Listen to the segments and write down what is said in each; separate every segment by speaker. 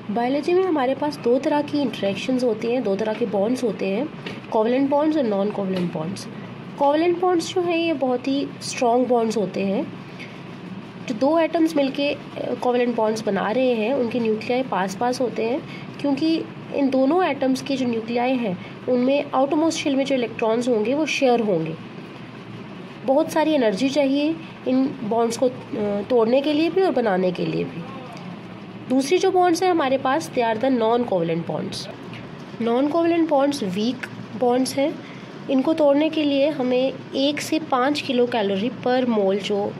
Speaker 1: Biology में हमारे पास दो तरह की इंटरेक्शंस होती हैं, दो तरह के बॉन्ड्स होते हैं, कोवलेंट बॉन्ड्स और non covalent bonds. Covalent bonds जो है ये बहुत ही स्ट्रॉन्ग बॉन्ड्स होते हैं। जो दो एटम्स मिलके कोवलेंट बॉन्ड्स बना रहे हैं उनके न्यूक्लियाई पास पास होते हैं, क्योंकि इन दोनों एटम्स के जो न्यूक्लियाई हैं उनमें आउटरमोस्ट शेल में जो इलेक्ट्रॉन्स होंगे वो शेयर होंगे। बहुत सारी एनर्जी चाहिए इन बॉन्ड्स को तोड़ने के लिए भी और बनाने के लिए भी। दूसरी जो बॉन्ड्स हैं हमारे पास, they are the non covalent bonds. Non covalent bonds weak bonds हैं। इनको तोड़ने के लिए हमें 1 से 5 किलो कैलोरी पर मोल जो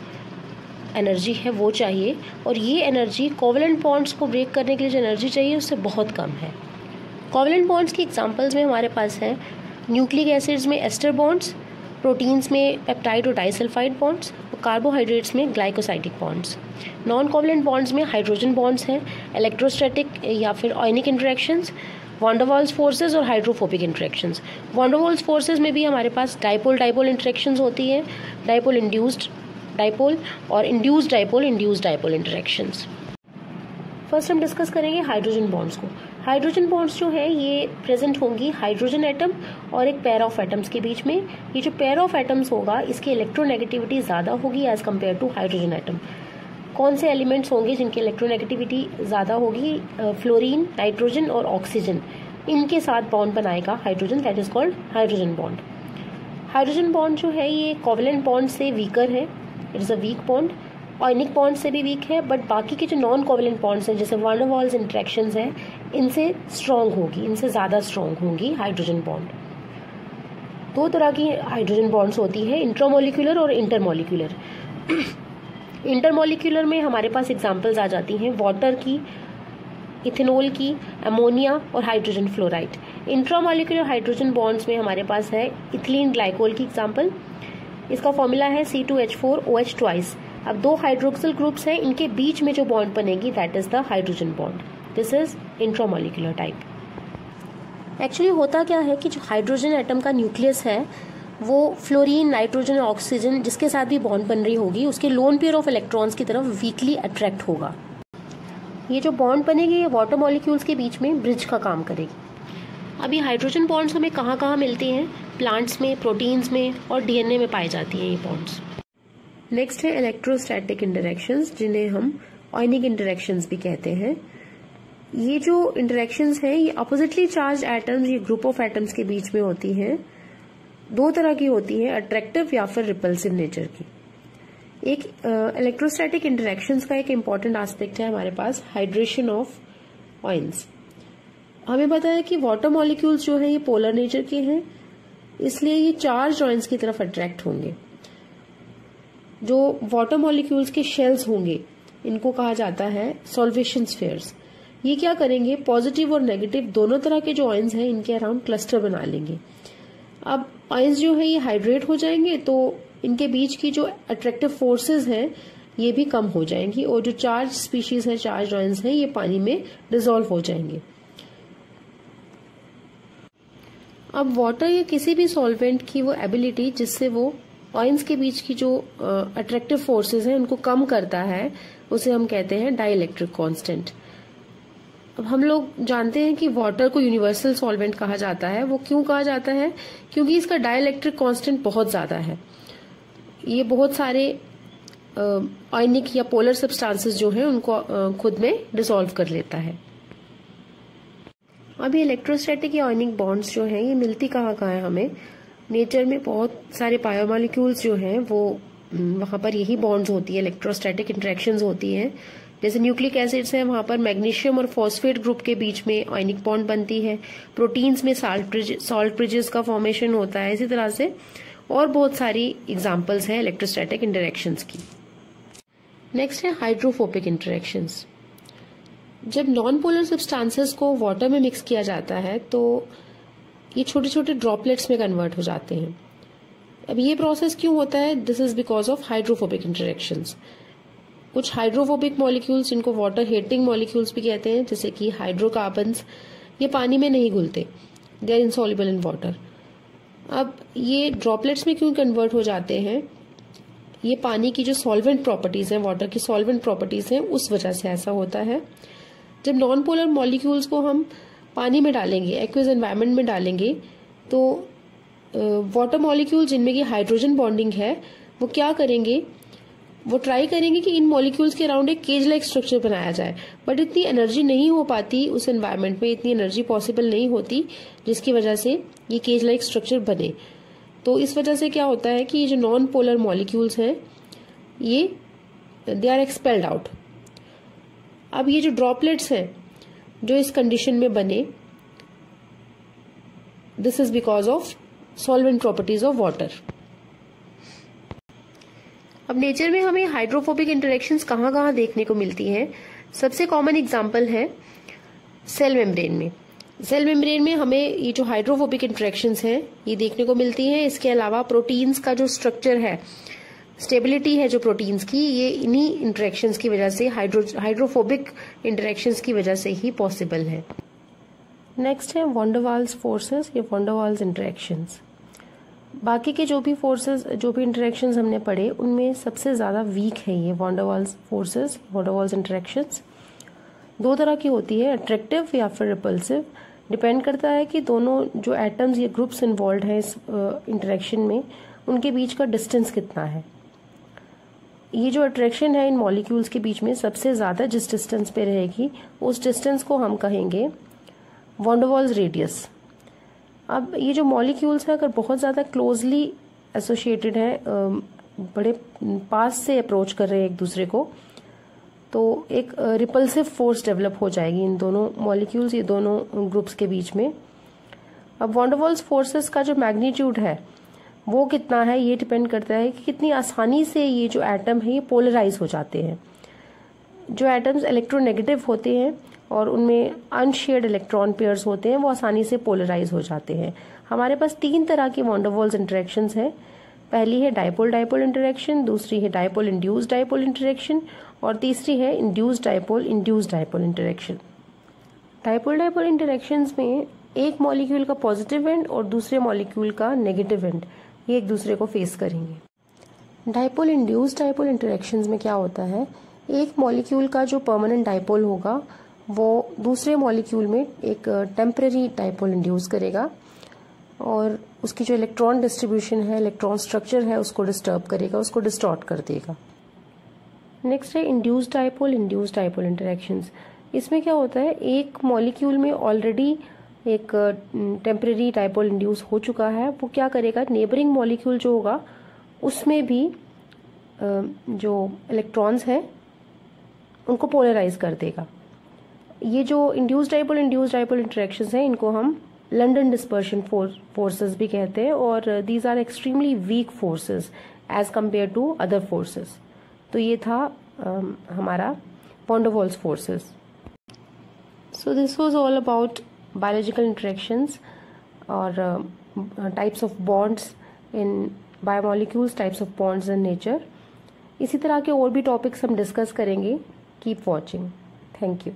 Speaker 1: एनर्जी है वो चाहिए, और ये एनर्जी कोवलेंट बॉन्ड्स को ब्रेक करने के लिए जो एनर्जी चाहिए उससे बहुत कम है। कोवलेंट बॉन्ड्स की एग्जांपल्स में हमारे पास हैं न्यूक्लिक एसिड्स में एस्टर बॉन्ड्स, प्रोटीन्स में पेप्टाइड और डाइसल्फाइड बॉन्ड्स, और कार्बोहाइड्रेट्स में glycosidic bonds. Non covalent bonds में हाइड्रोजन बॉन्ड्स हैं, इलेक्ट्रोस्टैटिक या फिर ionic interactions, van der Waals forces और hydrophobic interactions. Van der Waals forces में भी हमारे पास डाइपोल डाइपोल इंटरेक्शंस होती हैं, डाइपोल इंड्यूस्ड डाइपोल और इंड्यूस्ड डाइपोल इंटरेक्शंस। फर्स्ट हम डिस्कस करेंगे हाइड्रोजन बॉन्ड्स को। हाइड्रोजन बॉन्ड्स जो है ये प्रेजेंट होंगी हाइड्रोजन एटम और एक पेयर ऑफ एटम्स के बीच में। ये जो पेयर ऑफ एटम्स होगा इसकी इलेक्ट्रोनेगेटिविटी ज़्यादा होगी as compare to hydrogen atom. कौन से एलिमेंट्स होंगे जिनकी इलेक्ट्रोनेगेटिविटी ज़्यादा होगी? फ्लोरीन, नाइट्रोजन और ऑक्सीजन, इनके साथ बॉन्ड बनाएगा hydrogen, that is called hydrogen bond. Hydrogen bond जो है ये कोवलेंट बॉन्ड से वीकर है, it is a weak bond. Ionic bond से भी वीक है, बट बाकी के जो नॉन कोवलेंट बॉन्ड्स हैं जैसे वॉन डर वाल्स इंटरेक्शंस हैं इनसे स्ट्रॉन्ग होगी, इनसे ज़्यादा स्ट्रॉन्ग होगी हाइड्रोजन बॉन्ड। दो तरह की हाइड्रोजन बॉन्ड्स होती है, इंट्रामोलिकुलर और इंटरमोलिकुलर। इंटरमोलिकुलर में हमारे पास एग्जांपल्स आ जाती हैं वाटर की, इथेनॉल की, अमोनिया और hydrogen fluoride. Intramolecular hydrogen bonds में हमारे पास है इथिलीन ग्लाइकोल की एग्जांपल। इसका फॉर्मूला है C2H4OH ट्वाइस। अब दो हाइड्रोक्सिल ग्रुप्स हैं, इनके बीच में जो बॉन्ड बनेगी that is the hydrogen bond. This is intramolecular type. Actually होता क्या है कि जो हाइड्रोजन एटम का न्यूक्लियस है वो फ्लोरीन, नाइट्रोजन और ऑक्सीजन जिसके साथ भी बॉन्ड बन रही होगी उसके लोन पेयर ऑफ इलेक्ट्रॉन्स की तरफ वीकली अट्रैक्ट होगा। ये जो बॉन्ड बनेगी ये वाटर मॉलिक्यूल्स के बीच में ब्रिज का काम करेगी। अब ये हाइड्रोजन बॉन्ड्स हमें कहाँ कहाँ मिलते हैं? प्लांट्स में, प्रोटीन्स में और डीएनए में पाए जाती हैं ये बॉन्ड्स। नेक्स्ट है इलेक्ट्रोस्टैटिक इंटरेक्शंस, जिन्हें हम आयनिक इंटरेक्शंस भी कहते हैं। ये जो इंटरेक्शंस हैं ये अपोजिटली चार्ज एटम्स, ये ग्रुप ऑफ एटम्स के बीच में होती हैं। दो तरह की होती हैं, अट्रैक्टिव या फिर रिपल्सिव नेचर की। एक इलेक्ट्रोस्टैटिक इंटरेक्शंस का एक इम्पॉर्टेंट एस्पेक्ट है हमारे पास हाइड्रेशन ऑफ आयंस। हमें पता है कि वाटर मॉलिक्यूल्स जो है ये पोलर नेचर के हैं, इसलिए ये चार्ज आयंस की तरफ अट्रैक्ट होंगे। जो वाटर मॉलिक्यूल्स के शेल्स होंगे इनको कहा जाता है सॉल्वेशन स्फीयर्स। ये क्या करेंगे? पॉजिटिव और नेगेटिव दोनों तरह के जो आयंस हैं इनके अराउंड क्लस्टर बना लेंगे। अब आयंस जो है ये हाइड्रेट हो जाएंगे तो इनके बीच की जो अट्रैक्टिव फोर्सेस हैं ये भी कम हो जाएंगी, और जो चार्ज स्पीशीज है, चार्ज आयंस हैं, ये पानी में डिसॉल्व हो जाएंगे। अब वाटर या किसी भी सॉल्वेंट की वो एबिलिटी जिससे वो आयंस के बीच की जो अट्रैक्टिव फोर्सेस हैं उनको कम करता है, उसे हम कहते हैं डाइलेक्ट्रिक कांस्टेंट। अब हम लोग जानते हैं कि वाटर को यूनिवर्सल सॉल्वेंट कहा जाता है। वो क्यों कहा जाता है? क्योंकि इसका डाइलेक्ट्रिक कांस्टेंट बहुत ज्यादा है। ये बहुत सारे आयनिक या पोलर सब्सटेंसेस जो हैं उनको खुद में डिसॉल्व कर लेता है। अब ये इलेक्ट्रोस्टैटिक या आयनिक बॉन्ड्स जो हैं ये मिलती कहाँ कहाँ है हमें? नेचर में बहुत सारे बायोमॉलिक्यूल्स जो हैं वो वहां पर यही बॉन्ड्स होती है, इलेक्ट्रोस्टैटिक इंटरेक्शंस होती हैं। जैसे न्यूक्लिक एसिड्स हैं वहां पर मैग्नीशियम और फॉस्फेट ग्रुप के बीच में आयनिक बॉन्ड बनती है। प्रोटीन्स में सॉल्ट ब्रिजेस का फॉर्मेशन होता है। इसी तरह से और बहुत सारी एग्जांपल्स हैं इलेक्ट्रोस्टैटिक इंटरेक्शंस की। नेक्स्ट है हाइड्रोफोबिक इंटरेक्शंस। जब नॉन पोलर सब्सटेंसेस को वाटर में मिक्स किया जाता है तो ये छोटे छोटे ड्रॉपलेट्स में कन्वर्ट हो जाते हैं। अब ये प्रोसेस क्यों होता है? This is because of hydrophobic interactions. कुछ हाइड्रोफोबिक मॉलिक्यूल्स, इनको वाटर हेटिंग मॉलिक्यूल्स भी कहते हैं, जैसे कि हाइड्रोकार्बन्स, ये पानी में नहीं घुलते, they are insoluble in water. अब ये ड्रॉपलेट्स में क्यों कन्वर्ट हो जाते हैं? ये पानी की जो सॉल्वेंट प्रॉपर्टीज हैं, वाटर की सॉल्वेंट प्रॉपर्टीज हैं, उस वजह से ऐसा होता है। जब नॉन पोलर मॉलिक्यूल्स को हम पानी में डालेंगे, एक्वस एनवायरनमेंट में डालेंगे, तो वाटर मॉलिक्यूल जिनमें की हाइड्रोजन बॉन्डिंग है वो क्या करेंगे, वो ट्राई करेंगे कि इन मॉलिक्यूल्स के अराउंड एक केज लाइक स्ट्रक्चर बनाया जाए, बट इतनी एनर्जी नहीं हो पाती उस एनवायरनमेंट में, इतनी एनर्जी पॉसिबल नहीं होती जिसकी वजह से ये केज लाइक स्ट्रक्चर बने। तो इस वजह से क्या होता है कि ये जो नॉन पोलर मॉलिक्यूल्स हैं ये दे आर एक्सपेल्ड आउट। अब ये जो ड्रॉपलेट्स हैं जो इस कंडीशन में बने, this is because of solvent properties of water. अब नेचर में हमें हाइड्रोफोबिक इंटरेक्शंस कहाँ कहाँ देखने को मिलती हैं। सबसे कॉमन एग्जांपल है सेल मेम्ब्रेन में। सेल मेम्ब्रेन में हमें ये जो हाइड्रोफोबिक इंटरेक्शंस हैं ये देखने को मिलती हैं। इसके अलावा प्रोटीन्स का जो स्ट्रक्चर है, स्टेबिलिटी है जो प्रोटीन्स की, ये इन्हीं इंटरेक्शंस की वजह से, हाइड्रोफोबिक इंटरेक्शंस की वजह से ही पॉसिबल है। नेक्स्ट है वॉन डर वाल्स फोर्सेस या वॉन डर वाल्स इंटरेक्शंस। बाकी के जो भी फोर्सेस, जो भी इंटरेक्शंस हमने पढ़े, उनमें सबसे ज़्यादा वीक है ये van der Waals forces, van der Waals interactions. दो तरह की होती है, अट्रैक्टिव या फिर रिपल्सिव। डिपेंड करता है कि दोनों जो एटम्स या ग्रुप्स इन्वॉल्व हैं इस इंटरेक्शन में, उनके बीच का डिस्टेंस कितना है। ये जो अट्रैक्शन है इन मॉलिक्यूल्स के बीच में सबसे ज़्यादा जिस डिस्टेंस पे रहेगी, उस डिस्टेंस को हम कहेंगे वॉन डर वाल्स रेडियस। अब ये जो मॉलिक्यूल्स हैं अगर बहुत ज़्यादा क्लोजली एसोसिएटेड हैं, बड़े पास से अप्रोच कर रहे हैं एक दूसरे को, तो एक रिपल्सिव फोर्स डेवलप हो जाएगी इन दोनों मॉलिक्यूल्स, ये दोनों ग्रुप्स के बीच में। अब वॉन डर वाल्स फोर्सेस का जो मैग्नीट्यूड है वो कितना है, ये डिपेंड करता है कि कितनी आसानी से ये जो एटम है ये पोलराइज हो जाते हैं। जो एटम्स इलेक्ट्रोनेगेटिव होते हैं और उनमें अनशेयर्ड इलेक्ट्रॉन पेयर्स होते हैं, वो आसानी से पोलराइज हो जाते हैं। हमारे पास तीन तरह की वॉन डर वाल्स इंटरेक्शंस हैं। पहली है डाइपोल डाइपोल इंटरेक्शन, दूसरी है डाइपोल इंड्यूस्ड डाइपोल इंटरेक्शन, और तीसरी है induced dipole induced dipole interaction. Dipole dipole interactions में एक मॉलिक्यूल का पॉजिटिव एंड और दूसरे मॉलिक्यूल का नेगेटिव एंड ये एक दूसरे को फेस करेंगे। डाइपोल इंड्यूस्ड डाइपोल इंटरेक्शंस में क्या होता है, एक मॉलिक्यूल का जो परमानेंट डाइपोल होगा वो दूसरे मॉलिक्यूल में एक टेम्पररी डाइपोल इंड्यूस करेगा और उसकी जो इलेक्ट्रॉन डिस्ट्रीब्यूशन है, इलेक्ट्रॉन स्ट्रक्चर है, उसको डिस्टर्ब करेगा, उसको डिस्टॉर्ट कर देगा। नेक्स्ट है इंड्यूस्ड डाइपोल इंटरेक्शंस। इसमें क्या होता है, एक मॉलिक्यूल में ऑलरेडी एक टेम्पररी डाइपोल इंड्यूस हो चुका है, वो क्या करेगा, नेबरिंग मॉलिक्यूल जो होगा उसमें भी जो इलेक्ट्रॉन्स हैं उनको पोलराइज कर देगा। ये जो इंड्यूस्ड डाइपोल इंटरेक्शंस हैं इनको हम लंडन डिस्पर्शन फोर्सेस भी कहते हैं, और these are extremely weak forces as compare to other forces. तो ये था हमारा van der Waals forces. So this was all about biological interactions और types of bonds in biomolecules, types of bonds in nature. इसी तरह के और भी टॉपिक्स हम डिस्कस करेंगे। Keep watching. Thank you.